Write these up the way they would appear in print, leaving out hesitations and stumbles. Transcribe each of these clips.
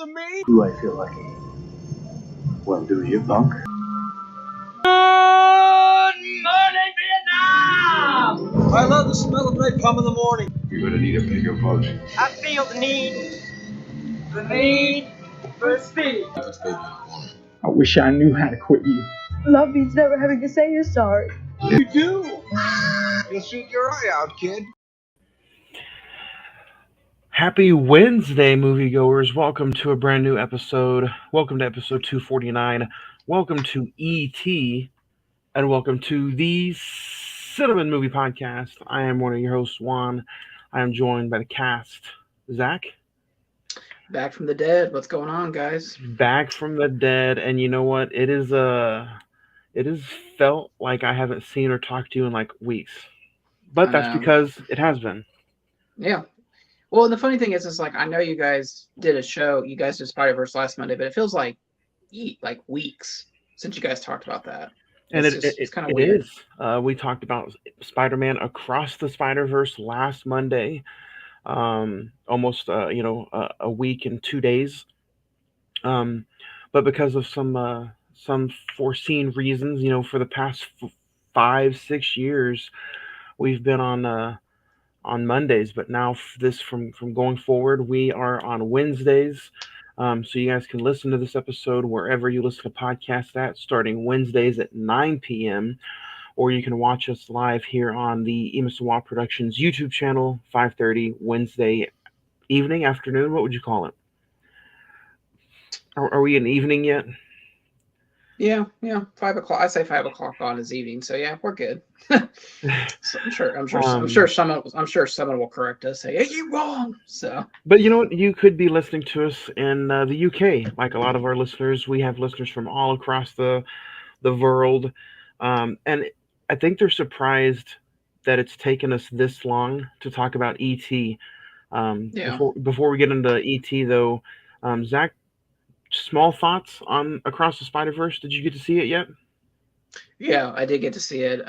of me? Do I feel lucky? Well, do you, punk? Good morning, Vietnam! I love the smell of napalm in the morning. You're gonna need a bigger boat. I feel the need for speed. I wish I knew how to quit you. Love means never having to say you're sorry. You do. You'll shoot your eye out, kid. Happy Wednesday, moviegoers. Welcome to a brand new episode. Welcome to episode 249. Welcome to E.T. And welcome to the Cine-Men Movie Podcast. I am one of your hosts, Juan. I am joined by the cast, Zach. Back from the dead. What's going on, guys? Back from the dead. And you know what? It is felt like I haven't seen or talked to you in like weeks. But that's because it has been. Yeah. Well, the funny thing is like I know you guys did a show. You guys did Spider-Verse last Monday, but it feels like weeks since you guys talked about that. And it's kind of weird. It is. We talked about Spider-Man Across the Spider-Verse last Monday, almost a week and 2 days. But because of some foreseen reasons, for the past 5-6 years, we've been on Mondays, but now from going forward, we are on Wednesdays. So you guys can listen to this episode wherever you listen to podcasts at, starting Wednesdays at 9 p.m., or you can watch us live here on the Emisawa Productions YouTube channel, 5:30 Wednesday evening, afternoon. What would you call it? Are we in evening yet? Yeah, 5 o'clock. I say 5 o'clock on is evening, so yeah, we're good. So I'm sure someone will correct us. Say, "Hey, you're wrong." So, but you know what? You could be listening to us in the UK, like a lot of our listeners. We have listeners from all across the world, and I think they're surprised that it's taken us this long to talk about E.T. Before we get into E.T. though, Zach. Small thoughts on Across the Spider-Verse. Did you get to see it yet? Yeah, I did get to see it.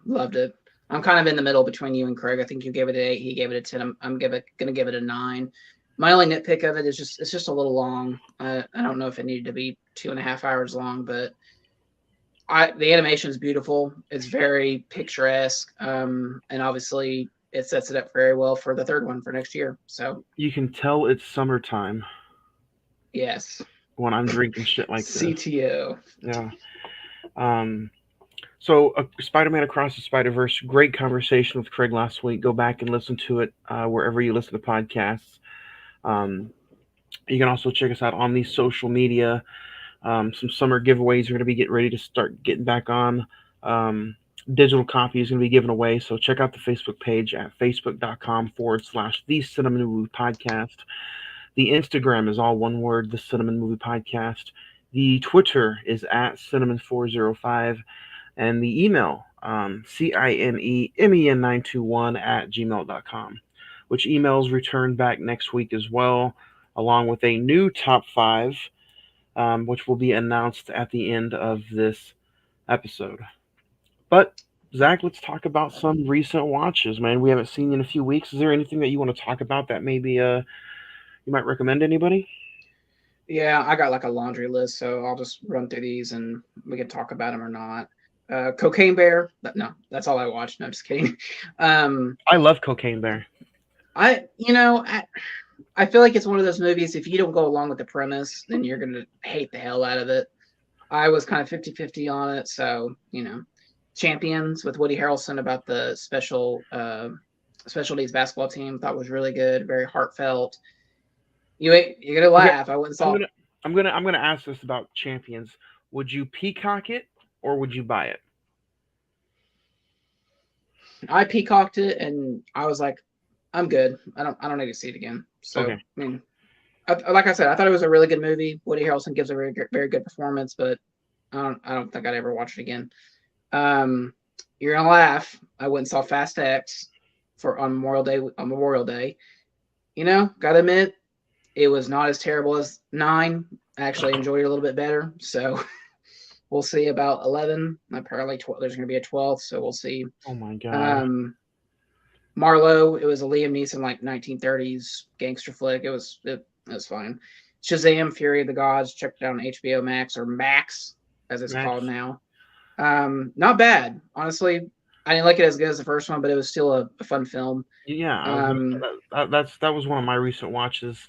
Loved it. I'm kind of in the middle between you and Craig. I think you gave it an 8. He gave it a 10. I'm gonna give it a 9. My only nitpick of it is it's just a little long. I don't know if it needed to be 2.5 hours long, but the animation is beautiful. It's very picturesque, and obviously it sets it up very well for the third one for next year. So you can tell it's summertime. Yes. When I'm drinking shit like this. CTO. Yeah. So Spider-Man Across the Spider-Verse, great conversation with Craig last week. Go back and listen to it wherever you listen to podcasts. You can also check us out on the social media. Some summer giveaways are going to be getting ready to start getting back on. Digital copy is going to be given away. So check out the Facebook page at facebook.com/The Cine-Men Movie Podcast. The Instagram is all one word, The Cine-Men Movie Podcast. The Twitter is at Cinemen405. And the email, cinemen921@gmail.com, which emails return back next week as well, along with a new top 5, which will be announced at the end of this episode. But, Zach, let's talk about some recent watches, man. We haven't seen you in a few weeks. Is there anything that you want to talk about that maybe you might recommend to anybody? Yeah, I got like a laundry list, so I'll just run through these and we can talk about them or not. Cocaine Bear. No, that's all I watched. No, I'm just kidding. I love Cocaine Bear. I feel like it's one of those movies, if you don't go along with the premise, then you're going to hate the hell out of it. I was kind of 50-50 on it. So, Champions with Woody Harrelson about the special needs basketball team, thought was really good. Very heartfelt. You're going to laugh. Okay. I wouldn't saw. I'm going to ask this about Champions. Would you peacock it or would you buy it? I peacocked it and I was like, I'm good. I don't need to see it again. So, okay. I mean, like I said, I thought it was a really good movie. Woody Harrelson gives a very good performance, but I don't think I'd ever watch it again. You're gonna laugh. I went and saw Fast X on Memorial Day. Gotta admit, it was not as terrible as 9. I actually enjoyed it a little bit better. So we'll see about 11. Apparently 12. There's gonna be a 12th, so we'll see. Oh my god. Marlowe, it was a Liam Neeson like 1930s gangster flick. It was fine. Shazam: Fury of the Gods. Check it out on HBO Max, or Max as it's Max. called now. Not bad, honestly. I didn't like it as good as the first one, but it was still a fun film. Yeah, Um, that was one of my recent watches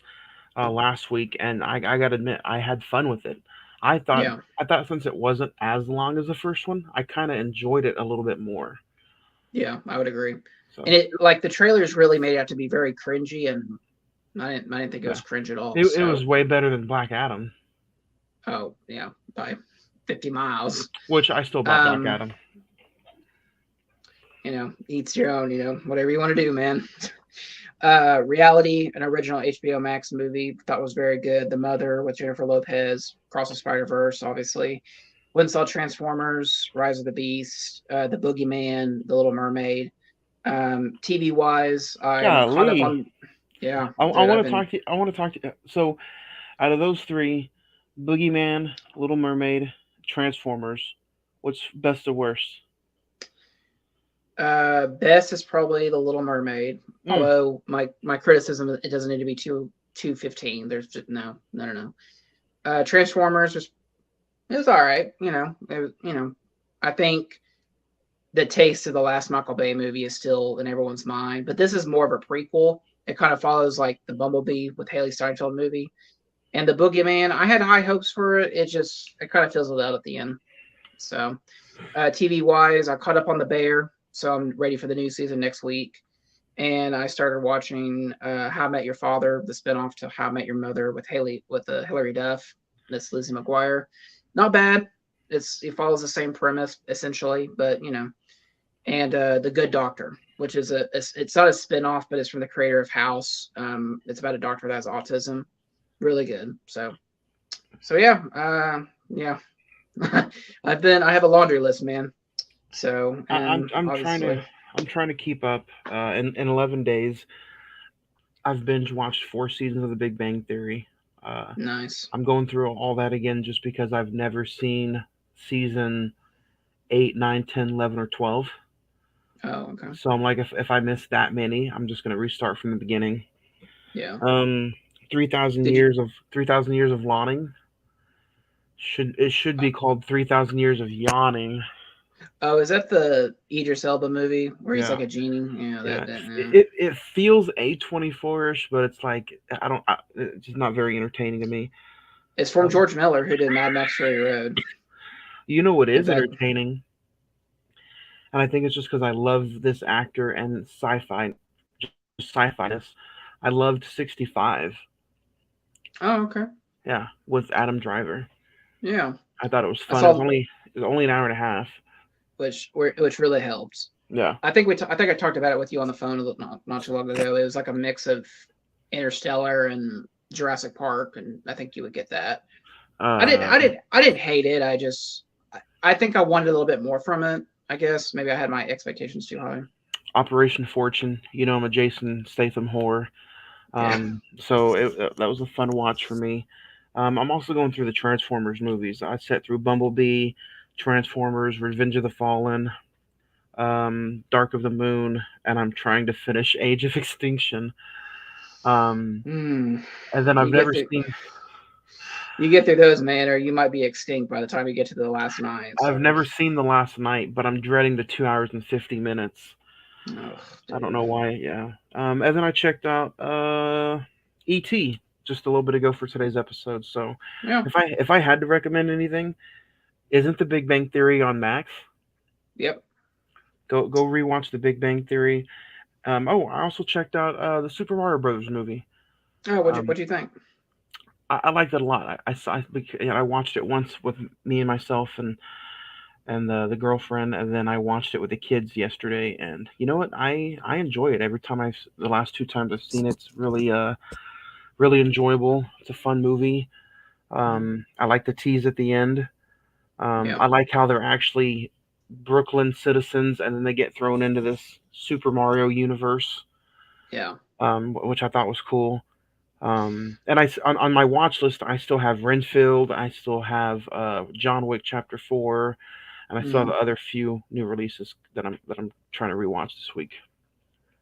last week, and I gotta admit I had fun with it. I thought yeah, I thought since it wasn't as long as the first one, I kind of enjoyed it a little bit more. yeah, I would agree. So And it, like, the trailers really made it out to be very cringy, and I didn't think it yeah, was cringe at all. it So, was way better than Black Adam, oh yeah, by 50 miles. which I still bought Black Um, Adam. Eats your own. Whatever you want to do, man. Reality, an original HBO Max movie, thought was very good. The Mother with Jennifer Lopez, Cross the Spider Verse, obviously. Went and saw Transformers, Rise of the Beast, The Boogeyman, The Little Mermaid. TV wise, I'm caught up Golly, on. Yeah, I dude, I've want to been. talk to you. I want to talk to you. So out of those three, Boogeyman, Little Mermaid, Transformers, what's best or worst? Best is probably The Little Mermaid. Mm. Although my criticism, it doesn't need to be 215. There's just no. Transformers was, it was all right. I think the taste of the last Michael Bay movie is still in everyone's mind, but this is more of a prequel. It kind of follows like the Bumblebee with Haley Steinfeld movie, and the Boogeyman. I had high hopes for it. It kind of fizzled out at the end. So, TV wise, I caught up on The Bear, so I'm ready for the new season next week. And I started watching How I Met Your Father, the spinoff to How I Met Your Mother with Hilary Duff. That's Lizzie McGuire. Not bad. It follows the same premise essentially, but and The Good Doctor, which is it's not a spinoff, but it's from the creator of House. It's about a doctor that has autism. Really good. So yeah, yeah. I have a laundry list, man. So, and I'm obviously, trying to keep up. In 11 days, I've binge watched 4 seasons of The Big Bang Theory. Uh, nice. I'm going through all that again just because I've never seen season 8, 9, 10, 11, or 12. Oh, okay. So I'm like, if I miss that many, I'm just gonna restart from the beginning. Yeah. Um, Did you? 3,000 years of lawning should be called 3,000 years of yawning. Oh, is that the Idris Elba movie where he's Yeah, like a genie? Yeah, yeah. yeah. It feels A24ish, but it's like it's just not very entertaining to me. It's from Um, George Miller, who did Mad Max Fury Road. you know what If is that, entertaining, and I think it's just because I love this actor and sci-fi, just sci-fi-ness. I loved 65. oh, okay. Yeah, with Adam Driver. Yeah, I thought it was I fun. saw, It was only an hour and a half. which really helps. Yeah. I think I think I talked about it with you on the phone not too long ago. It was like a mix of Interstellar and Jurassic Park, and I think you would get that. Uh, I didn't hate it. I think I wanted a little bit more from it. I guess maybe I had my expectations too high. Operation Fortune. I'm a Jason Statham whore. Yeah. So that was a fun watch for me. I'm also going through the Transformers movies. I sat through Bumblebee, Transformers, Revenge of the Fallen, Dark of the Moon, and I'm trying to finish Age of Extinction. Um, Mm. and then I've You get never through seen those, man, or you might be extinct by the time you get to the last night. So, The Last Night, but I'm dreading the 2 hours and 50 minutes. ugh, I don't dude. know why. Yeah. And then I checked out E.T. just a little bit ago for today's episode. So Yeah. if I had to recommend anything, isn't The Big Bang Theory on Max? Yep. Go rewatch The Big Bang Theory. I also checked out the Super Mario Brothers movie. Oh, Um, what you think? I liked it a lot. I watched it once with me and myself and the girlfriend, and then I watched it with the kids yesterday. And you know what? I enjoy it every time the last 2 times I've seen it. It's really enjoyable. It's a fun movie. I like the tease at the end. Yeah. I like how they're actually Brooklyn citizens, and then they get thrown into this Super Mario universe, Yeah. which I thought was cool. And on my watch list, I still have Renfield. I still have John Wick Chapter 4, and I still have Mm, other few new releases that I'm trying to rewatch this week.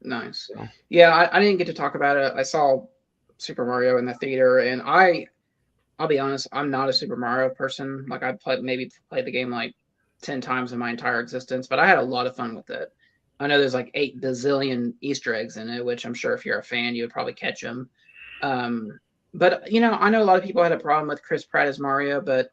nice. So Yeah, I didn't get to talk about it. I saw Super Mario in the theater, and I'll be honest, I'm not a Super Mario person. Like I maybe played the game like 10 times in my entire existence, but I had a lot of fun with it. I know there's like 8 bazillion Easter eggs in it, which I'm sure if you're a fan, you would probably catch them. Um, but I know a lot of people had a problem with Chris Pratt as Mario, but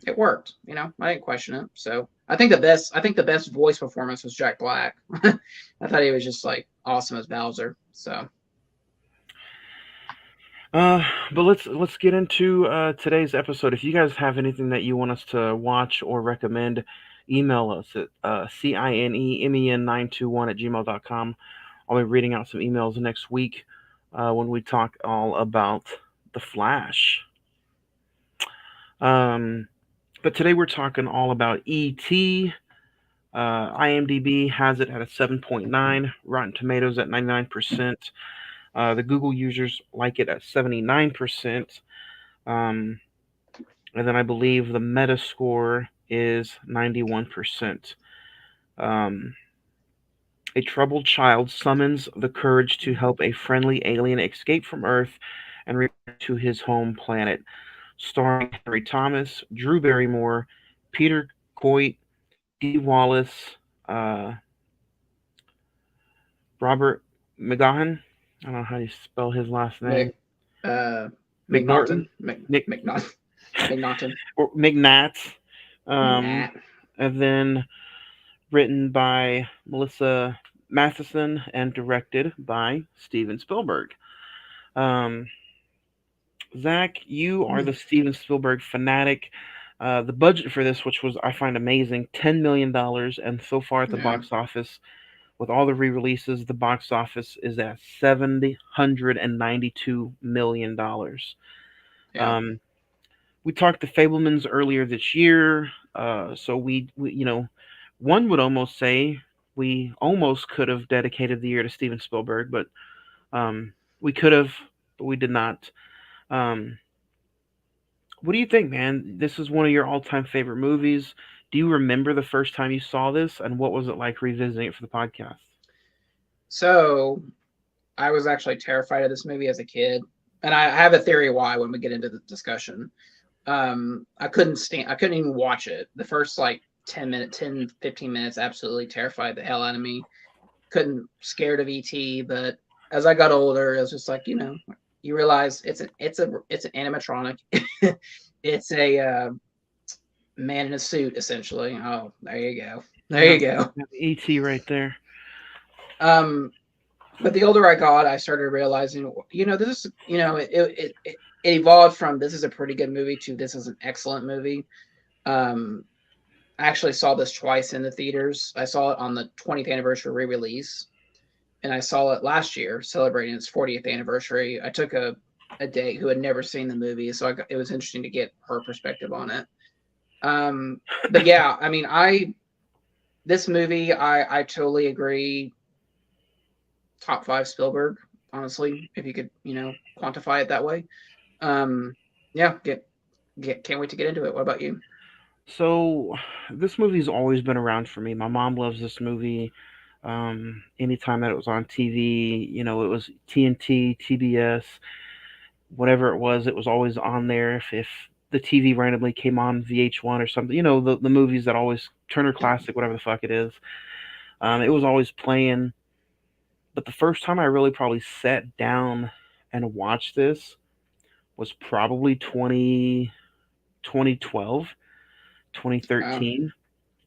it worked. I didn't question it. So I think the best voice performance was Jack Black. I thought he was just like awesome as Bowser. So Uh, but let's get into today's episode. If you guys have anything that you want us to watch or recommend, email us at cinemen921@gmail.com. I'll be reading out some emails next week when we talk all about the Flash. But today we're talking all about E.T. IMDb has it at a 7.9, Rotten Tomatoes at 99%. The Google users like it at 79%. And then I believe the Metascore is 91%. A troubled child summons the courage to help a friendly alien escape from Earth and return to his home planet. Starring Henry Thomas, Drew Barrymore, Peter Coit, Dee Wallace, uh, Robert McGahan. I don't know how you spell his last name. McNaughton, McNorton, Nick McNaughton, McNaughton, or McNatt. McNatt. And then written by Melissa Matheson and directed by Steven Spielberg. Zach, you are the Steven Spielberg fanatic. The budget for this, which was I find amazing, $10 million, and so far at the box office, with all the re-releases, the box office is at $792 million. Yeah. We talked to Fablemans earlier this year, so we one would almost say we almost could have dedicated the year to Steven Spielberg, but we could have, but we did not. What do you think, man? This is one of your all-time favorite movies. Do you remember the first time you saw this, and what was it like revisiting it for the podcast? So I was actually terrified of this movie as a kid, and I have a theory why when we get into the discussion. I couldn't even watch it. The first like 15 minutes absolutely terrified the hell out of me. Couldn't Scared of ET, but as I got older, it was just like, you realize it's an animatronic. It's a man in a suit, essentially. Oh, there you go. There you go. ET right there. But the older I got, I started realizing, this is, it evolved from this is a pretty good movie to this is an excellent movie. I actually saw this twice in the theaters. I saw it on the 20th anniversary re-release, and I saw it last year celebrating its 40th anniversary. I took a date who had never seen the movie, so it was interesting to get her perspective on it. But yeah, I mean, this movie, I totally agree. Top 5 Spielberg, honestly, if you could, quantify it that way. Yeah, can't wait to get into it. What about you? So, this movie's always been around for me. My mom loves this movie. Anytime that it was on TV, it was TNT, TBS, whatever it was always on there. If the TV randomly came on VH1 or something, the movies that always Turner Classic, whatever the fuck it is, it was always playing. But the first time I really probably sat down and watched this was probably 2012, 2013.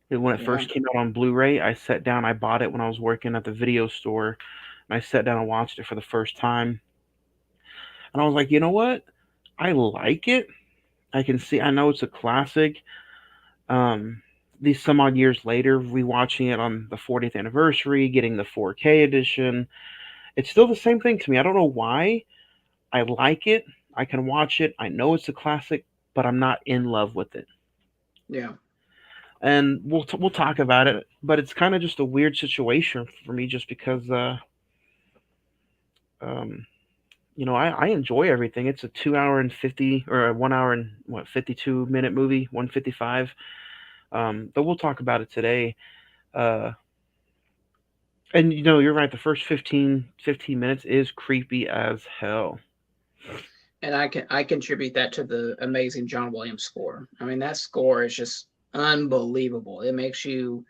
When it first came out on Blu-ray, I sat down, I bought it when I was working at the video store, and I sat down and watched it for the first time. And I was like, you know what? I like it. I know it's a classic. These some odd years later, rewatching it on the 40th anniversary, getting the 4K edition, it's still the same thing to me. I don't know why. I like it. I can watch it. I know it's a classic, but I'm not in love with it. Yeah. And we'll talk about it, but it's kind of just a weird situation for me, just because I enjoy everything. It's a 2 hour and 50 or a 1 hour and 52-minute movie, 155. But we'll talk about it today. And you're right. The first 15 minutes is creepy as hell. and I contribute that to the amazing John Williams score. I mean, that score is just unbelievable. It makes you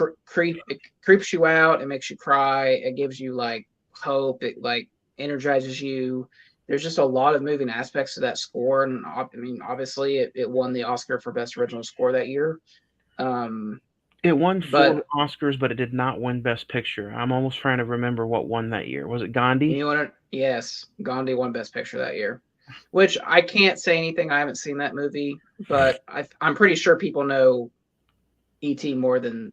it creeps you out. It makes you cry. It gives you like hope. It like energizes you. There's just a lot of moving aspects to that score, and I mean, obviously, it won the Oscar for best original score that year. Um, It won but 4 Oscars, but it did not win Best Picture. I'm almost trying to remember what won that year. Was it Gandhi? you want to? Yes, Gandhi won Best Picture that year, which I can't say anything. I haven't seen that movie, but I'm pretty sure people know E.T. more than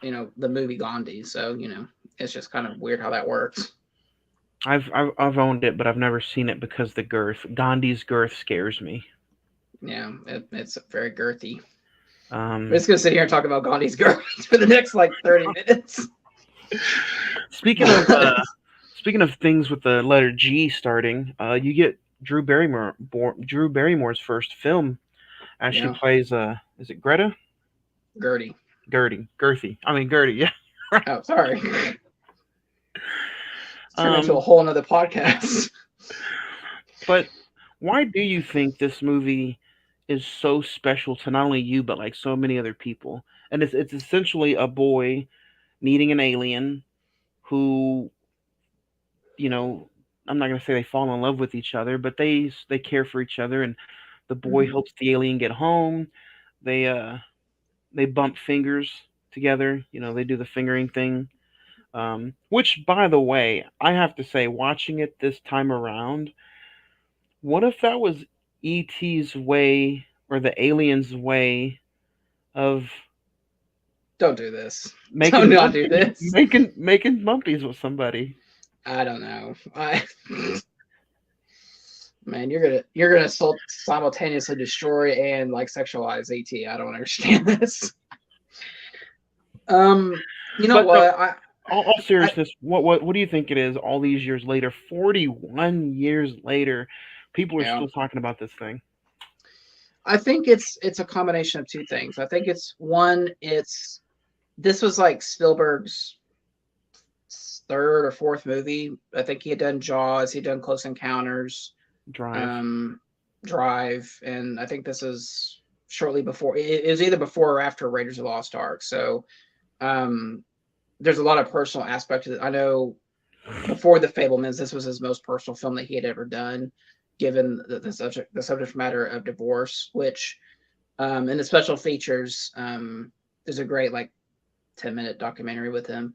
the movie Gandhi. So it's just kind of weird how that works. I've owned it, but I've never seen it because the girth. Gandhi's girth scares me. Yeah, it's very girthy. Um, We're just gonna sit here and talk about Gandhi's girth for the next like 30 minutes. speaking of speaking of things with the letter G starting, you get Drew Barrymore's first film as she Yeah, plays is it Greta? Gertie. Girthy. I mean Gertie. Yeah. Oh, sorry. Turn into a Um, whole another podcast. but why do you think this movie is so special to not only you but like so many other people? And it's essentially a boy meeting an alien who, you know, I'm not gonna say they fall in love with each other, but they care for each other, and the boy Mhm. helps the alien get home. They they bump fingers together. You know, they do the fingering thing. Which, by the way, I have to say, watching it this time around, what if that was E.T.'s way or the alien's way of Don't do this. Don't making not do bumpies, this. making bumpies with somebody? I don't know. Man, you're gonna simultaneously destroy and like sexualize ET. I don't understand this. Um, you know But no, what? all I seriousness, what do you think it is? All these years later, 41 years later, people are yeah. still talking about this thing. I think it's a combination of two things. I think it's one, this was like Spielberg's third or fourth movie. I think he had done Jaws, he'd done Close Encounters, Drive. um, Drive, and I think this is shortly before. It was either before or after Raiders of the Lost Ark. So um, there's a lot of personal aspect to it. I know before The Fablemans, this was his most personal film that he had ever done, given the subject matter of divorce, which in the special features, there's a great like 10-minute documentary with him.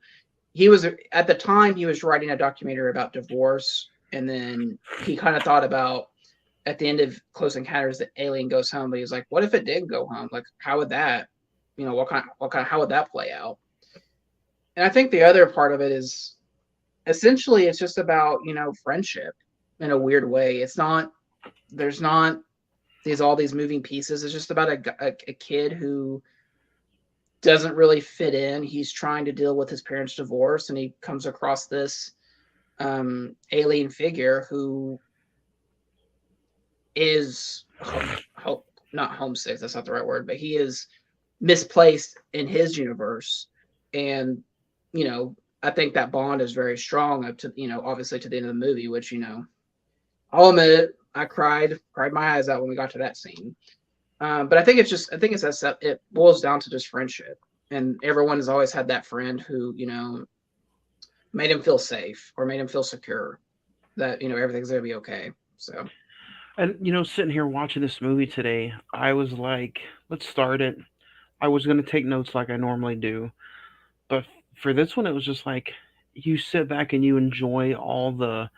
He was at the time he was writing a documentary about divorce, and then he kind of thought about at the end of Close Encounters the alien goes home, but he was like, what if it did go home? Like, how would that, how would that play out? And I think the other part of it is essentially it's just about friendship in a weird way. It's not there's not all these moving pieces. It's just about a kid who doesn't really fit in. He's trying to deal with his parents' divorce, and he comes across this alien figure who is not homesick. That's not the right word, but he is misplaced in his universe, and I think that bond is very strong up to obviously to the end of the movie, which I'll admit it, I cried my eyes out when we got to that scene. But I think it boils down to just friendship, and everyone has always had that friend who made him feel safe or made him feel secure that everything's gonna be okay. So And sitting here watching this movie today, I was like, let's start it. I was gonna take notes like I normally do, but for this one, it was just like you sit back and you enjoy all the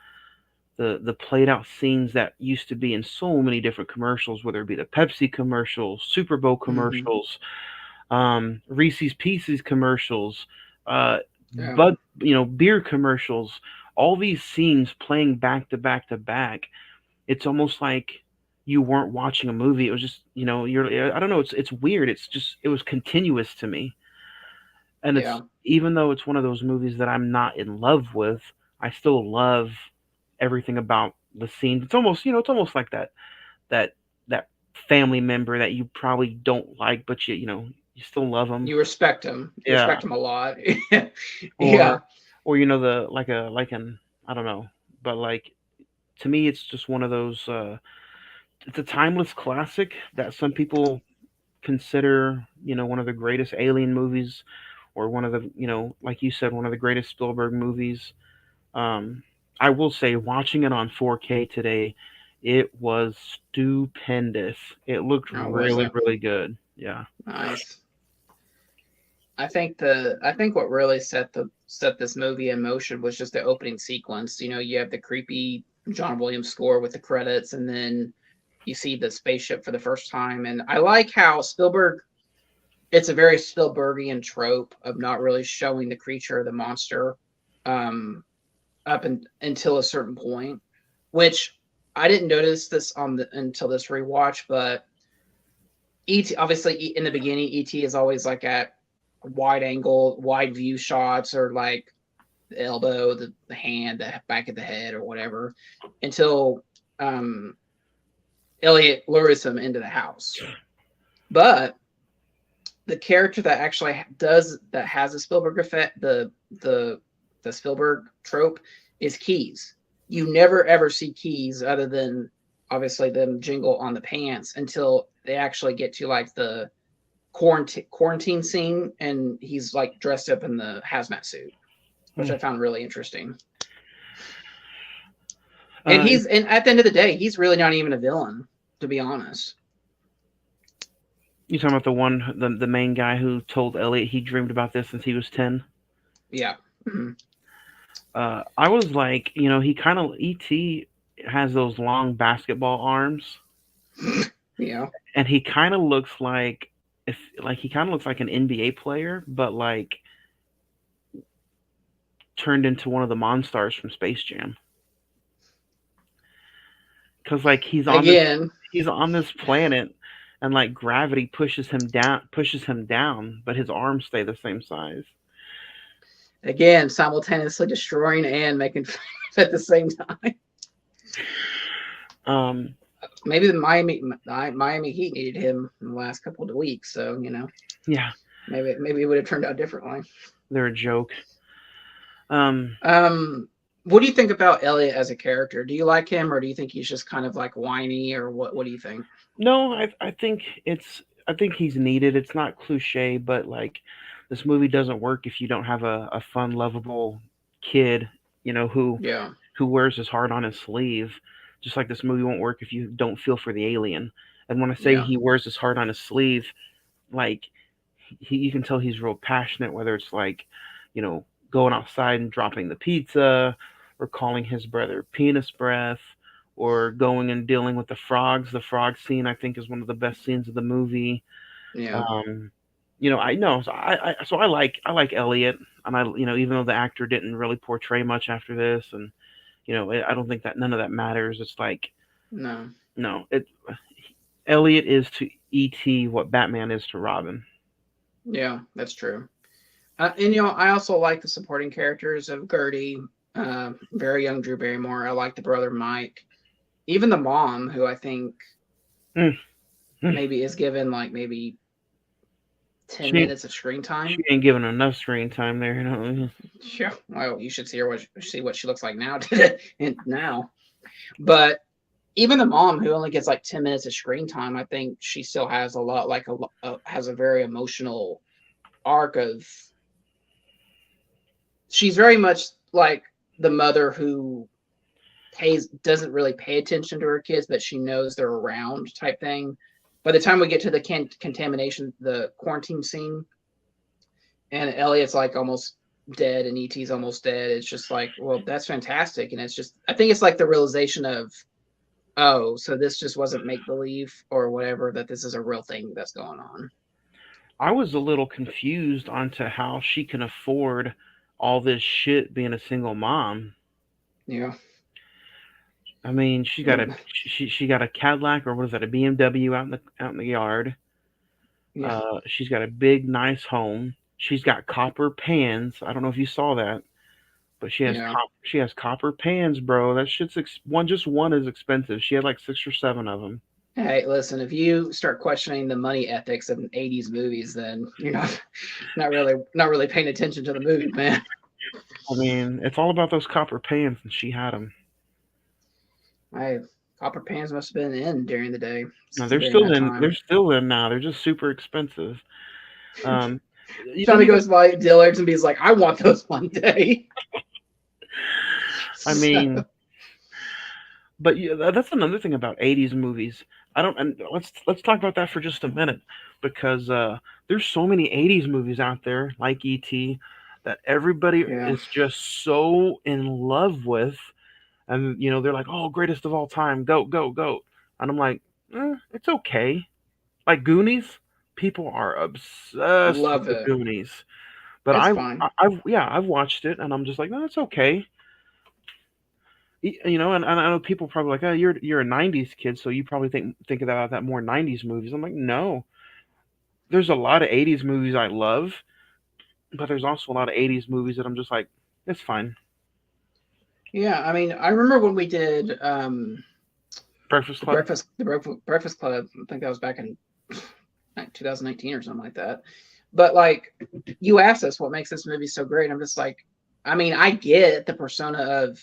played out scenes that used to be in so many different commercials, whether it be the Pepsi commercials, Super Bowl mm-hmm. commercials, Reese's Pieces commercials, Yeah, but beer commercials. All these scenes playing back to back to back. It's almost like you weren't watching a movie. It was just you're. I don't know. It's weird. It's just it was continuous to me, and it's yeah, even though it's one of those movies that I'm not in love with, I still love everything about the scenes. It's almost it's almost like that that family member that you probably don't like, but you still love them. you respect him. You Yeah. respect him a lot. Yeah, Or the like an I don't know, but like to me, it's just one of those. It's a timeless classic that some people consider, one of the greatest Alien movies, or one of the, like you said, one of the greatest Spielberg movies. Um, I will say, watching it on 4K today, it was stupendous. It looked Oh, was really, it really good. Yeah. nice? I think what really set this movie in motion was just the opening sequence. You have the creepy John Williams score with the credits, and then you see the spaceship for the first time. And I like how Spielberg. It's a very Spielbergian trope of not really showing the creature or the monster um, until a certain point, which I didn't notice this until this rewatch. But ET, obviously, in the beginning, ET is always like at wide angle, wide view shots, or like the elbow, the hand, the back of the head, or whatever, until um, Elliot lures him into the house. But the character that actually has a Spielberg effect, the Spielberg trope, is Keys. You never ever see Keys other than obviously them jingle on the pants until they actually get to like the quarantine scene, and he's like dressed up in the hazmat suit, which I found really interesting. And and at the end of the day, he's really not even a villain, to be honest. You talking about the main guy who told Elliot he dreamed about this since he was 10? Yeah. Mm-hmm. I was like, he kind of, E.T. has those long basketball arms. Yeah. And he kind of looks like, he kind of looks like an NBA player, but like turned into one of the Monstars from Space Jam. Because like he's on this planet, and like gravity pushes him down, but his arms stay the same size. Again, simultaneously destroying and making at the same time. Maybe the Miami Heat needed him in the last couple of weeks, so Yeah. Maybe it would have turned out differently. They're a joke. What do you think about Elliot as a character? Do you like him, or do you think he's just kind of like whiny, or what do you think? No, I think he's needed. It's not cliche, but like this movie doesn't work if you don't have a fun, lovable kid, who wears his heart on his sleeve. Just like this movie won't work if you don't feel for the alien. And when I say he wears his heart on his sleeve, like you can tell he's real passionate, whether it's like, going outside and dropping the pizza, or calling his brother penis breath, or going and dealing with the frogs. The frog scene, I think, is one of the best scenes of the movie. Yeah. I know. So I like Elliot, and even though the actor didn't really portray much after this, and I don't think that none of that matters. It's like no. Elliot is to E.T. what Batman is to Robin. Yeah, that's true. And I also like the supporting characters of Gertie, very young Drew Barrymore. I like the brother Mike, even the mom, who I think maybe is given like maybe 10 minutes of screen time. She ain't given enough screen time there, Yeah, well, you should see what she looks like now. Now, but even the mom, who only gets like 10 minutes of screen time, I think she still has has a very emotional arc of. She's very much like the mother who doesn't really pay attention to her kids, but she knows they're around, type thing. By the time we get to the contamination, the quarantine scene, and Elliot's like almost dead and ET's almost dead, it's just like, well, that's fantastic. And it's just, I think it's like the realization of, oh, so this just wasn't make believe or whatever, that this is a real thing that's going on. I was a little confused onto how she can afford all this shit being a single mom. Yeah. I mean, she got a Cadillac, or what is that, a BMW out in the yard. Yeah. She's got a big, nice home. She's got copper pans. I don't know if you saw that, but she has copper pans, bro. That shit's one is expensive. She had like 6 or 7 of them. Hey, listen, if you start questioning the money ethics of 80s movies, then you're not really paying attention to the movie, man. I mean, it's all about those copper pans, and she had them. Copper pans must have been in during the day No, they're during still that in. They're time. still in now. They're just super expensive. Um, then Johnny you got. goes by Dillard's and he's like, I want those one day. I So, mean, but yeah, that's another thing about '80s movies. I don't. And let's talk about that for just a minute, because there's so many '80s movies out there like E.T. that everybody yeah, is just so in love with, and they're like, "Oh, greatest of all time, go, go, go," and I'm like, it's okay. Like Goonies, people are obsessed with love the it. Goonies, but It's fine. I've watched it and I'm just like, no, it's okay. And I know people probably like, oh, you're a '90s kid, so you probably think about that more '90s movies. I'm like, no, there's a lot of '80s movies I love, but there's also a lot of '80s movies that I'm just like, it's fine. Yeah, I mean, I remember when we did Breakfast the Club. Breakfast Club. I think that was back in like 2019 or something like that. But like, you asked us what makes this movie so great. I'm just like, I mean, I get the persona of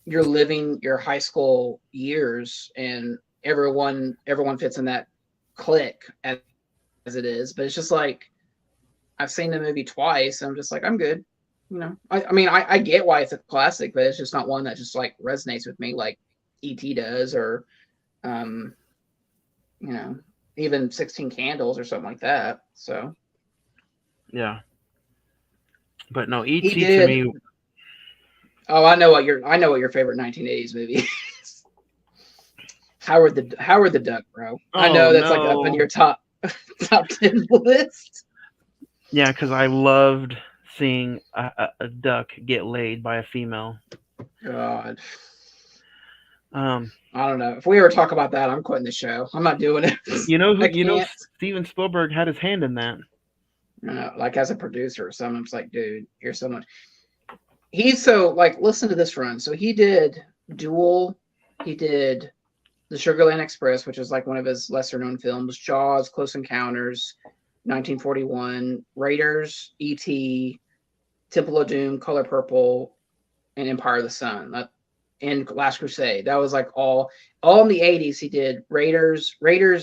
you're living your high school years, and everyone fits in that clique as it is. But it's just like I've seen the movie twice, and I'm just like, I'm good. I mean, I get why it's a classic, but it's just not one that just like resonates with me like ET does, or um, you know, even 16 Candles or something like that. So Yeah, but no, he E.T. to did. me. Oh, I know what your favorite 1980s movie is. Howard the Duck, bro. I Oh know that's like up in no. your top 10 list. Yeah, because I loved seeing a duck get laid by a female. God, Um, I don't know. If we ever talk about that, I'm quitting the show. I'm not doing it. you know who? I can't. Steven Spielberg had his hand in that. Like as a producer or something, I'm just like, dude, you're so much. He's so like, listen to this run. So he did Duel. He did The Sugarland Express, which is like one of his lesser known films. Jaws, Close Encounters, 1941, Raiders, E.T., Temple of Doom, Color Purple, and Empire of the Sun. And Last Crusade. That was like all in the 80s. He did Raiders,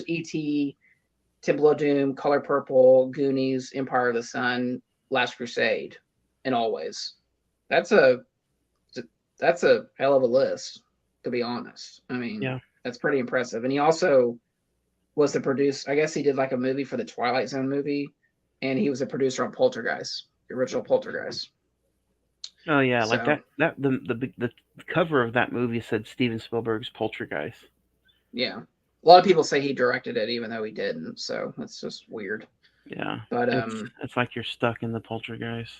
E.T., Temple of Doom, Color Purple, Goonies, Empire of the Sun, Last Crusade, and Always. That's a that's a hell of a list, to be honest. I mean, Yeah. that's pretty impressive. And he also was the producer. I guess he did like a movie for the Twilight Zone movie, and he was a producer on Poltergeist, the original Poltergeist. Oh yeah, like So the cover of that movie said Steven Spielberg's Poltergeist. yeah, a lot of people say he directed it, even though he didn't. So that's just weird. Yeah, But it's like you're stuck in the Poltergeist.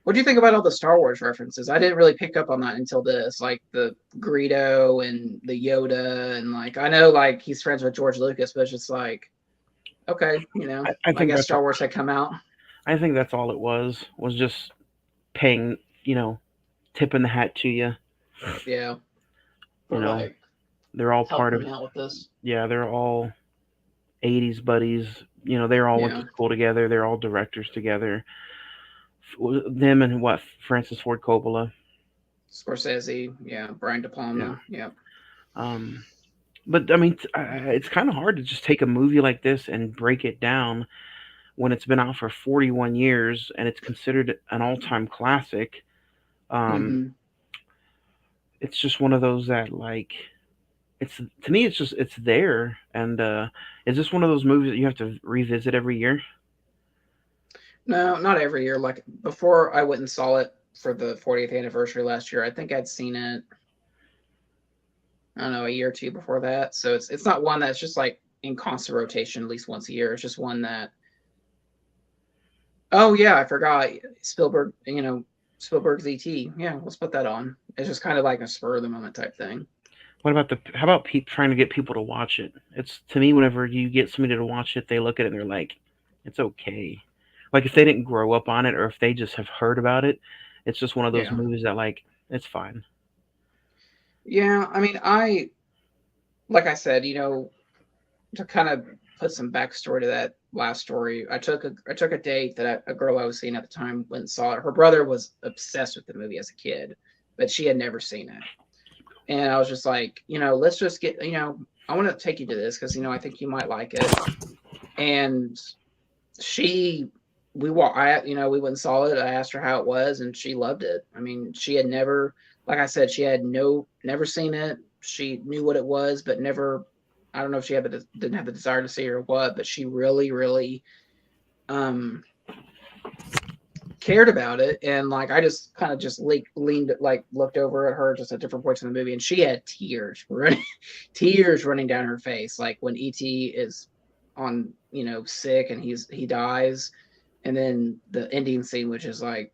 what do you think about all the Star Wars references? I didn't really pick up on that until this, like the Greedo and the Yoda, and like I know like he's friends with George Lucas, but it's just like okay, I I think guess that's Star Wars had come out. I think that's all it was just paying, tipping the hat to you. Yeah, You for know, like they're all part helping of. me out with this. Yeah, they're all '80s buddies. They all went to Yeah, school together. They're all directors together. Them and what Francis Ford Coppola. Scorsese. Yeah, Brian De Yeah. Palma. Yeah. Um, but I mean, it's kind of hard to just take a movie like this and break it down when it's been out for 41 years and it's considered an all-time classic. Um, Mm-hmm. it's just one of those that like it's to me it's there. And is this one of those movies that you have to revisit every year? No, not every year. Like before, I went and saw it for the 40th anniversary last year. I think I'd seen it. I don't know, a year or two before that. So it's not one that's just like in constant rotation at least once a year. It's just one that. Oh yeah, I forgot Spielberg. Spielberg's ET. Yeah, let's put that on. It's just kind of like a spur of the moment type thing. What about how about trying to get people to watch it? It's to me whenever you get somebody to watch it, they look at it and they're like, it's okay. Like if they didn't grow up on it or if they just have heard about it, it's just one of those Yeah. movies that like it's fine. Yeah, I mean, like I said, to kind of put some backstory to that last story, I took a date that a girl I was seeing at the time went and saw it. Her brother was obsessed with the movie as a kid, but she had never seen it. and I was just like, let's just get, I want to take you to this because I think you might like it. And we went and saw it. I asked her how it was, and she loved it. I mean, she had never, like I said, she had never seen it. She knew what it was, but never. I don't know if she didn't have the desire to see it or what, but she really, really, cared about it. And like, I just kind of just leaned, like looked over at her just at different points in the movie, and she had tears running down her face, like when ET is on, sick and he dies. And then the ending scene, which is like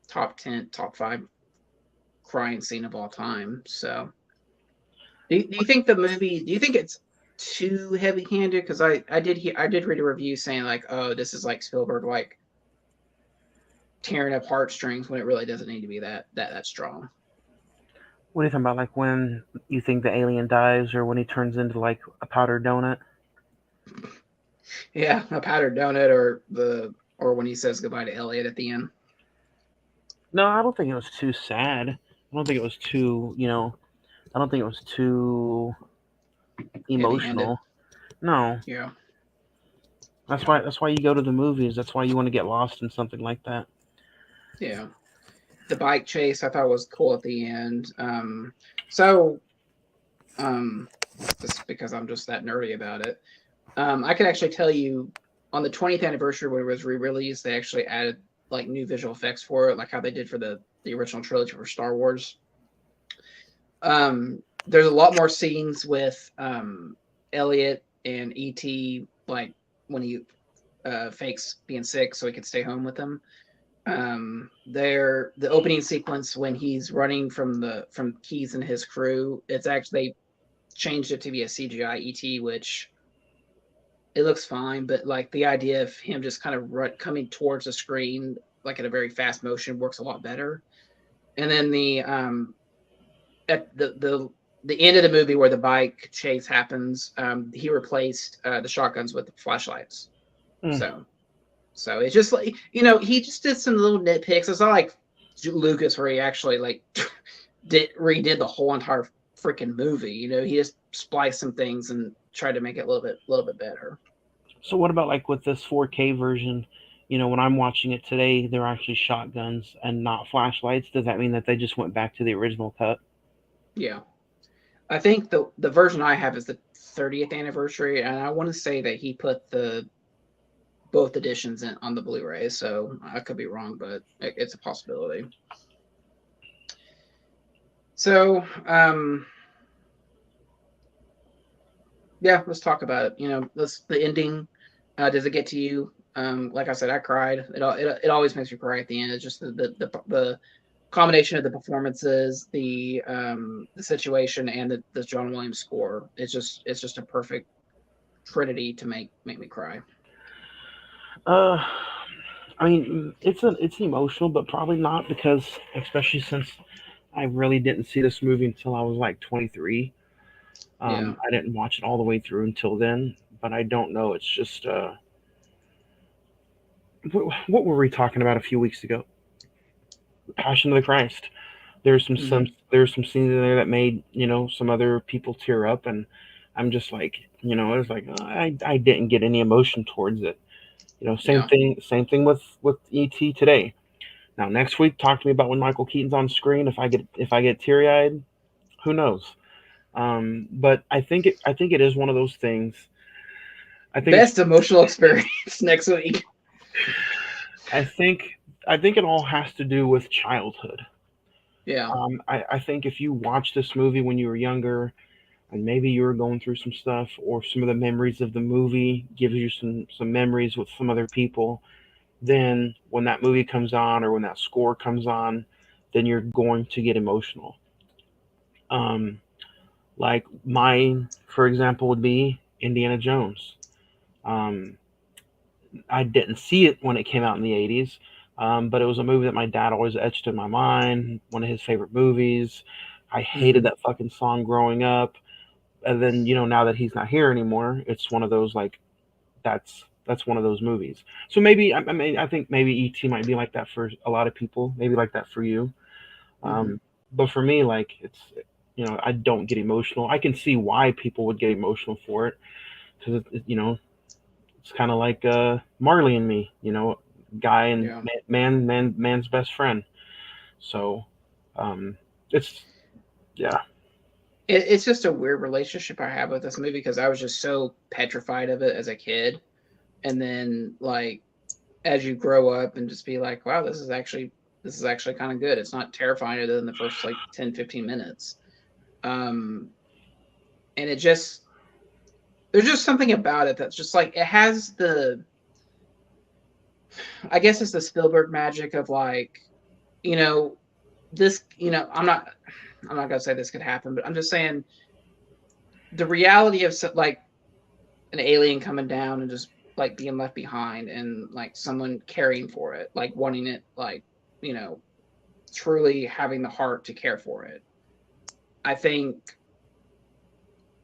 top 10, top 5 crying scene of all time. So do you think the movie, do you think it's too heavy handed? Because I did read a review saying like, oh, this is like Spielberg like tearing up heartstrings, when it really doesn't need to be that strong. What are you talking about? Like when you think the alien dies, or when he turns into like a powdered donut? Yeah, a powdered donut, or when he says goodbye to Elliot at the end. No, I don't think it was too sad. I don't think it was too, I don't think it was too Heavy-handed. emotional. No, Yeah. that's why you go to the movies. That's why you want to get lost in something like that. Yeah. The bike chase I thought was cool at the end. So just because I'm just that nerdy about it. I could actually tell you on the 20th anniversary when it was re-released, they actually added like new visual effects for it, like how they did for the original trilogy for Star Wars. There's a lot more scenes with Elliot and ET, like when he fakes being sick so he could stay home with them. The opening sequence when he's running from Keys and his crew, it's actually changed it to be a CGI ET, which it looks fine, but like the idea of him just kind of coming towards the screen like in a very fast motion works a lot better. And then at the end of the movie where the bike chase happens, he replaced the shotguns with the flashlights. So it's just like, he just did some little nitpicks. It's not like Lucas where he actually like redid the whole entire freaking movie. He just spliced some things and tried to make it a little bit better. So what about like with this 4K version? When I'm watching it today, they're actually shotguns and not flashlights. Does that mean that they just went back to the original cut? Yeah. I think the version I have is the 30th anniversary, and I want to say that he put both editions on the Blu-ray, so I could be wrong, but it's a possibility. So, yeah, let's talk about it. The ending. Does it get to you? Like I said, I cried. It always makes me cry at the end. It's just the combination of the performances, the situation, and the John Williams score. It's just a perfect trinity to make me cry. I mean, it's emotional, but probably not, because especially since I really didn't see this movie until I was like 23. Yeah. I didn't watch it all the way through until then, but I don't know. It's just what were we talking about a few weeks ago? Passion of the Christ. There's there's some scenes in there that made some other people tear up, and I'm just like, it was like, I didn't get any emotion towards it. Same thing with ET today. Now next week, talk to me about when Michael Keaton's on screen. If I get teary eyed, who knows? But I think it is one of those things. I think best emotional experience next week. I think it all has to do with childhood. Yeah. I think if you watch this movie when you were younger, and maybe you were going through some stuff, or some of the memories of the movie gives you some memories with some other people, then when that movie comes on, or when that score comes on, then you're going to get emotional. Like mine, for example, would be Indiana Jones. Um, I didn't see it when it came out in the 80s, but it was a movie that my dad always etched in my mind, one of his favorite movies. I hated that fucking song growing up. And then, now that he's not here anymore, it's one of those, like, that's one of those movies. So maybe, I think maybe E.T. might be like that for a lot of people, maybe like that for you. But for me, like, I don't get emotional. I can see why people would get emotional for it because it's kind of like Marley and Me, guy and Yeah. man's best friend. So um, it's yeah. It's just a weird relationship I have with this movie because I was just so petrified of it as a kid, and then like as you grow up and just be like, wow, this is actually kind of good. It's not terrifying other than the first like 10-15 minutes. Um, and it just there's just something about it that's just like it has the I guess it's the Spielberg magic of like, you know, this, I'm not gonna say this could happen, but I'm just saying the reality of like an alien coming down and just like being left behind and like someone caring for it, like wanting it, like, you know, truly having the heart to care for it. I think,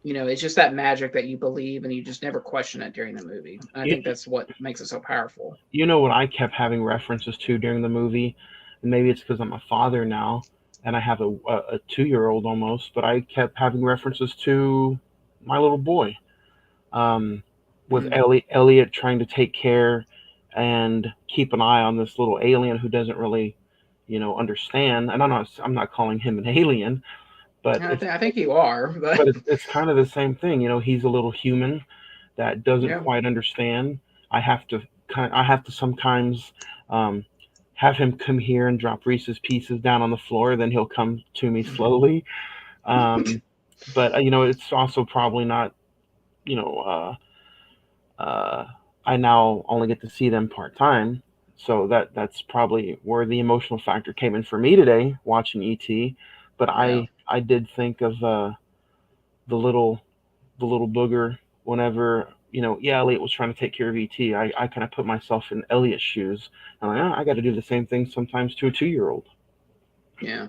it's just that magic that you believe and you just never question it during the movie. And I You, think that's what makes it so powerful. you know what I kept having references to during the movie, and maybe it's because I'm a father now and I have a 2-year-old almost, but I kept having references to my little boy. Um, with Mm, Elliot trying to take care and keep an eye on this little alien who doesn't really, understand. And I'm not calling him an alien, but and it's I think you are, but it's kind of the same thing. He's a little human that doesn't yeah. quite understand. I have to sometimes um, have him come here and drop Reese's Pieces down on the floor. Then he'll come to me slowly. Um, but it's also probably not. You know, I now only get to see them part time, so that's probably where the emotional factor came in for me today watching ET. But Yeah. I did think of the little the little booger whenever yeah, Elliot was trying to take care of ET. I kind of put myself in Elliot's shoes. I'm like, I got to do the same thing sometimes to a 2-year-old. Yeah.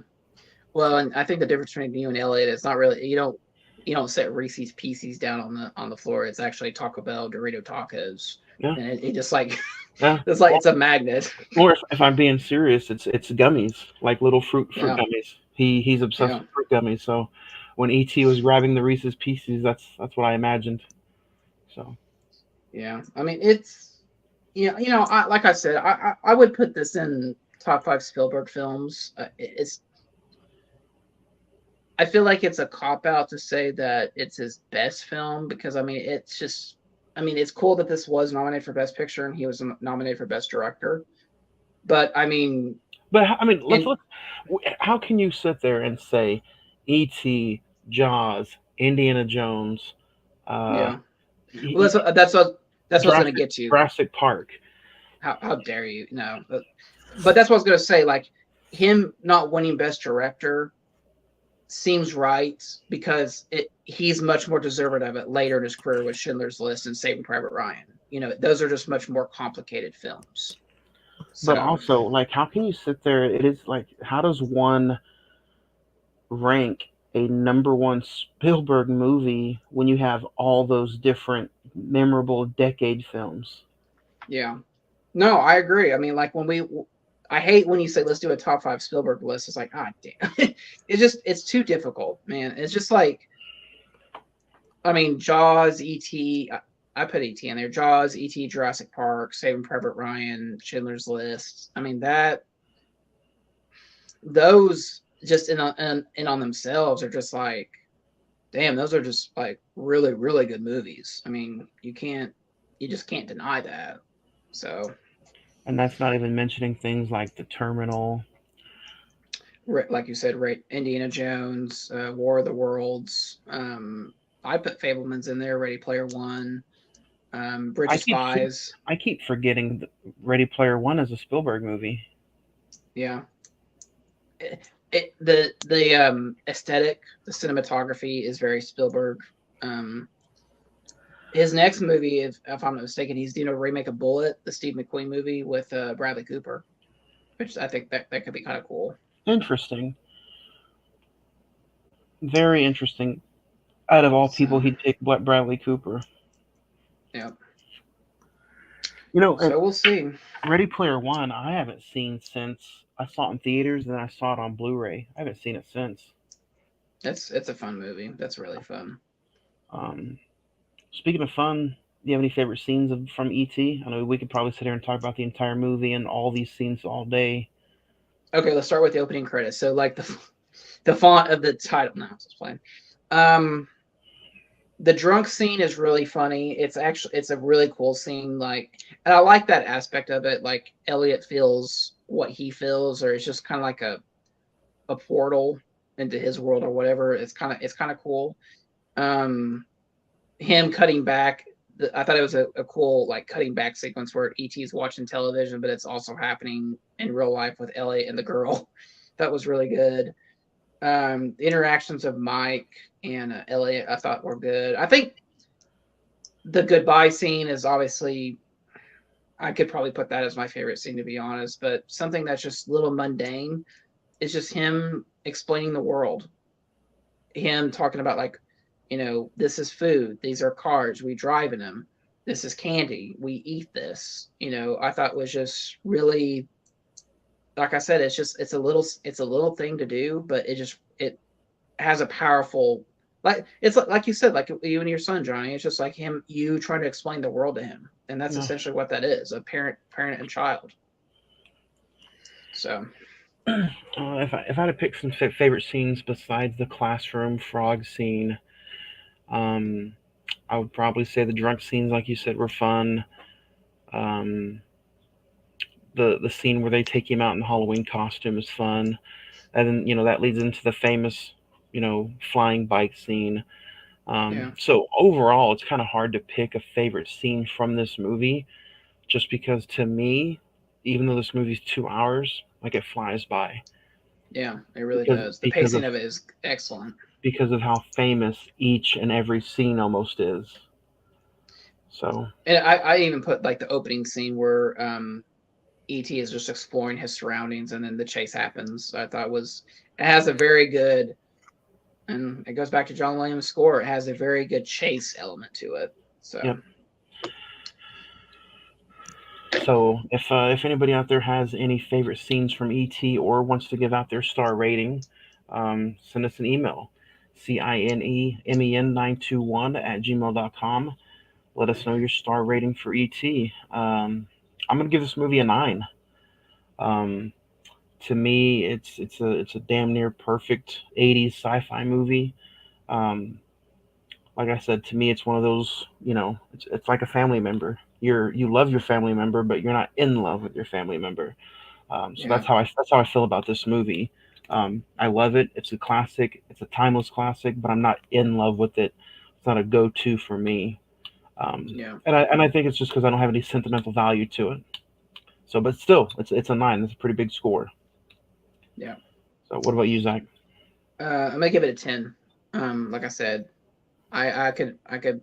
Well, and I think the difference between you and Elliot is not really you don't set Reese's Pieces down on the floor. It's actually Taco Bell Dorito tacos, Yeah, and it just like yeah. it's like Or, it's a magnet. or if I'm being serious, it's gummies, like little fruit Yeah. gummies. He's obsessed Yeah. with fruit gummies. So when ET was grabbing the Reese's Pieces, that's what I imagined. So Yeah. I mean, it's like I said, I would put this in top five Spielberg films. It's I feel like it's a cop out to say that it's his best film because I mean it's just I mean it's cool that this was nominated for Best Picture and he was nominated for Best Director, but I mean but I mean, let's in look. How can you sit there and say E.T., Jaws, Indiana Jones, uh, yeah. Well, that's what I was gonna Jurassic get to. Jurassic Park? How dare you? No, but that's what I was gonna say. Like him not winning Best Director seems right because he's much more deserving of it later in his career with Schindler's List and Saving Private Ryan. Those are just much more complicated films. But So also, like, how can you sit there? It is like, how does one rank a number one Spielberg movie when you have all those different memorable decade films? yeah, no, I agree. I mean, like I hate when you say let's do a top five Spielberg list. It's like, ah, damn, it's too difficult, man. It's just like I mean, Jaws, E.T. I put E.T. in there. Jaws, E.T., Jurassic Park, Saving Private Ryan, Schindler's List. I mean those just in on themselves are just like, damn, those are just like really really good movies. I mean, you just can't deny that. So, And that's not even mentioning things like The Terminal. like you said, right? Indiana Jones, War of the Worlds. I put Fablemans in there. Ready Player One. Bridge I of keep Spies. I keep forgetting that Ready Player One is a Spielberg movie. Yeah. The aesthetic, the cinematography is very Spielberg. Um, his next movie, if I'm not mistaken, he's doing a remake of Bullet, the Steve McQueen movie with Bradley Cooper, which I think that could be kind of cool. Interesting, very interesting. Out of all people, So he'd pick Bradley Cooper. yeah, And so we'll see. Ready Player One, I haven't seen since I saw it in theaters, and then I saw it on Blu-ray. I haven't seen it since. It's a fun movie. That's really fun. Um, Speaking of fun, do you have any favorite scenes from E.T.? I know we could probably sit here and talk about the entire movie and all these scenes all day. Okay, let's start with the opening credits. So like the font of the title. No, I was playing. Um, the drunk scene is really funny. It's a really cool scene. Like, and I like that aspect of it. Like Elliot feels what he feels, or it's just kind of like a portal into his world or whatever. It's kind of cool. Um, him cutting back. I thought it was a cool like cutting back sequence where ET is watching television, but it's also happening in real life with Elliot and the girl. That was really good. The interactions of Mike and Elliot, I thought were good. I think the goodbye scene is obviously, I could probably put that as my favorite scene, to be honest, but something that's just a little mundane is just him explaining the world. Him talking about, like, this is food, these are cars, we drive in them, this is candy, we eat this. I thought was just really, like I said, it's a little thing to do, but it has a powerful, like, it's like you said, like you and your son, Johnny. It's just like you trying to explain the world to him, and that's Yeah. essentially what that is: a parent and child. So, If I had to pick some favorite scenes besides the classroom frog scene, um, I would probably say the drunk scenes, like you said, were fun. Um, the scene where they take him out in Halloween costume is fun, and then that leads into the famous flying bike scene. yeah, So overall, it's kind of hard to pick a favorite scene from this movie, just because to me, even though this movie's 2 hours, like it flies by yeah, it really because does. The because pacing of of it is excellent. because of how famous each and every scene almost is. So And I even put like the opening scene where ET is just exploring his surroundings, and then the chase happens. I thought it has a very good, and it goes back to John Williams' score. It has a very good chase element to it. So. yep. So if anybody out there has any favorite scenes from ET or wants to give out their star rating, send us an email, cinemen921@gmail.com. Let us know your star rating for ET. I'm gonna give this movie a 9. Um, to me, it's a damn near perfect '80s sci-fi movie. Um, like I said, to me, it's one of those. It's like a family member. You love your family member, but you're not in love with your family member. So Yeah, that's how I feel about this movie. I love it. It's a classic. It's a timeless classic, but I'm not in love with it. It's not a go-to for me. yeah, And I think it's just because I don't have any sentimental value to it. So, but still, it's a 9. It's a pretty big score. yeah. So, what about you, Zach? I'm gonna give it a 10. Like I said, I could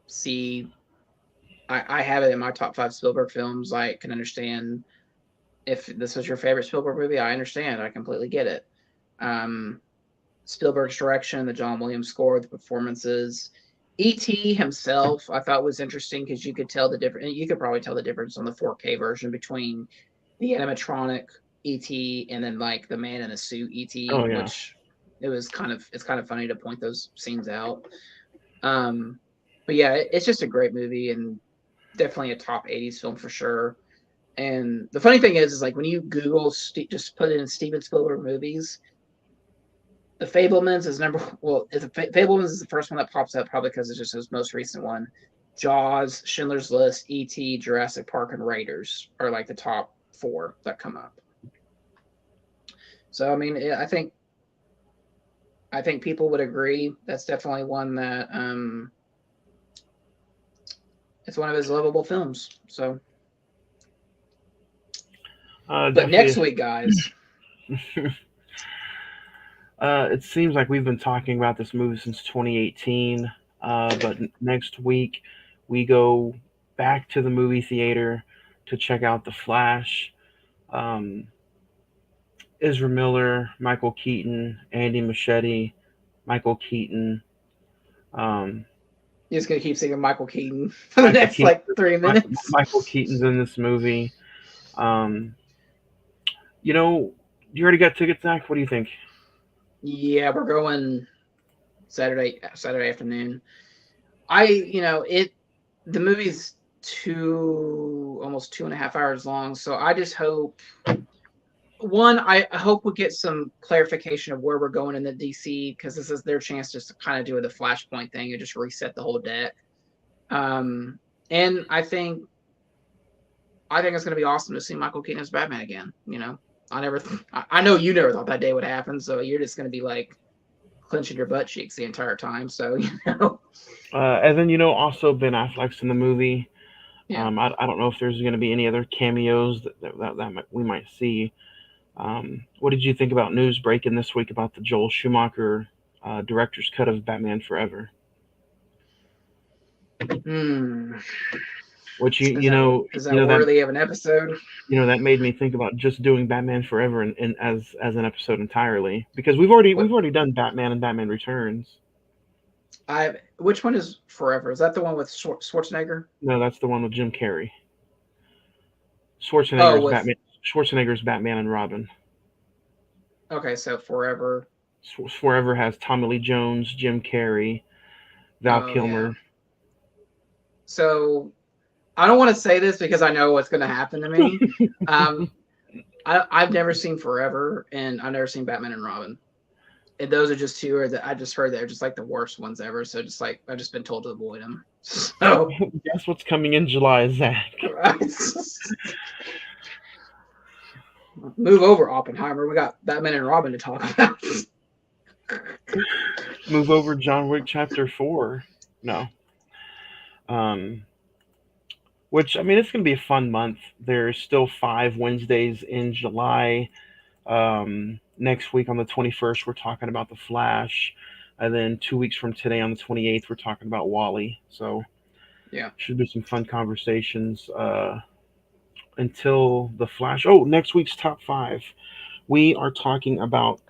see, I have it in my top 5 Spielberg films. I can understand if this was your favorite Spielberg movie. I understand. I completely get it. Um, Spielberg's direction, the John Williams score, the performances. E.T. himself, I thought was interesting because you could tell the difference. You could probably tell the difference on the 4K version between the animatronic E.T. and then like the man in the suit E.T., Oh yeah, which it's kind of funny to point those scenes out. Um, but yeah, it's just a great movie and definitely a top 80s film for sure. And the funny thing is like when you Google, just put in Steven Spielberg movies, the Fablemans is Fablemans is the first one that pops up, probably because it's just his most recent one. Jaws, Schindler's List, E.T., Jurassic Park, and Raiders are like the top 4 that come up. So I mean, I think people would agree that's definitely one that it's one of his lovable films. So, but next definitely. week, guys, It seems like we've been talking about this movie since 2018. But next week we go back to the movie theater to check out The Flash. Um, Ezra Miller, Michael Keaton, Andy Machete, Michael Keaton. Um, you're just gonna keep singing Michael Keaton for the Michael next Keaton. like 3 minutes. Michael Keaton's in this movie. Um, you already got tickets, Zach. What do you think? Yeah, we're going. Saturday afternoon. The movie's almost 2.5 hours long, so I just hope I hope we get some clarification of where we're going in the DC, because this is their chance just to kind of do the Flashpoint thing and just reset the whole deck. And I think it's going to be awesome to see Michael Keaton as Batman again. I know you never thought that day would happen, so you're just going to be like clenching your butt cheeks the entire time. So And then also Ben Affleck's in the movie. Yeah. I don't know if there's going to be any other cameos that we might see. What did you think about news breaking this week about the Joel Schumacher director's cut of Batman Forever? Which is that worthy of an episode? That made me think about just doing Batman Forever and as an episode entirely, because we've already done Batman and Batman Returns. Which one is Forever? Is that the one with Schwarzenegger? No, that's the one with Jim Carrey. Schwarzenegger's Batman and Robin. Okay, so Forever. Forever has Tommy Lee Jones, Jim Carrey, Val Kilmer. Yeah. So I don't want to say this because I know what's going to happen to me. I've never seen Forever, and I've never seen Batman and Robin. And those are just two that I just heard they're just like the worst ones ever. So just like I've just been told to avoid them. So guess what's coming in July, Zach? Move over, Oppenheimer. We got Batman and Robin to talk about. Move over, John Wick Chapter 4. No. Which, I mean, it's going to be a fun month. There's still 5 Wednesdays in July. Next week on the 21st, we're talking about The Flash. And then 2 weeks from today on the 28th, we're talking about WALL-E. So, yeah, should be some fun conversations until The Flash. Oh, next week's top 5. We are talking about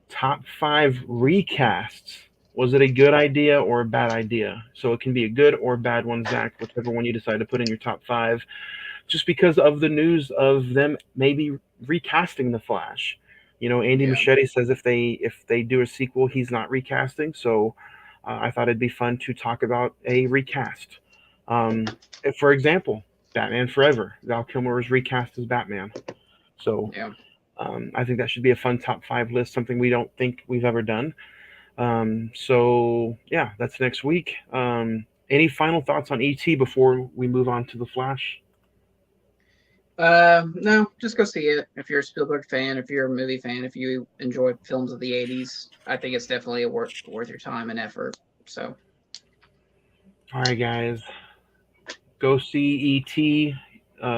top 5 recasts. Was it a good idea or a bad idea? So it can be a good or bad one, Zach, whichever one you decide to put in your top 5. Just because of the news of them maybe recasting The Flash. Andy Muschietti says if they do a sequel, he's not recasting. So I thought it'd be fun to talk about a recast. For example, Batman Forever. Val Kilmer was recast as Batman. So I think that should be a fun top 5 list, something we don't think we've ever done. So yeah, that's next week. Any final thoughts on E.T. before we move on to The Flash? No, just go see it. If you're a Spielberg fan, if you're a movie fan, if you enjoy films of the 80s, I think it's definitely worth your time and effort. So, all right, guys, go see E.T.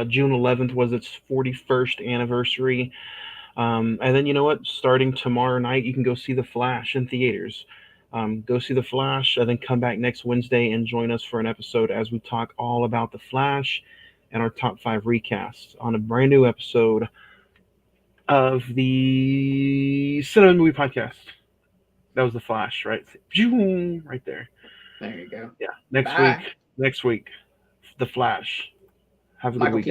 June 11th was its 41st anniversary. And then you know what? Starting tomorrow night, you can go see The Flash in theaters. Go see The Flash, and then come back next Wednesday and join us for an episode as we talk all about The Flash and our top 5 recasts on a brand new episode of the Cine-Men Movie Podcast. That was The Flash, right? Right there. There you go. Yeah. Next week, The Flash. Have a good week.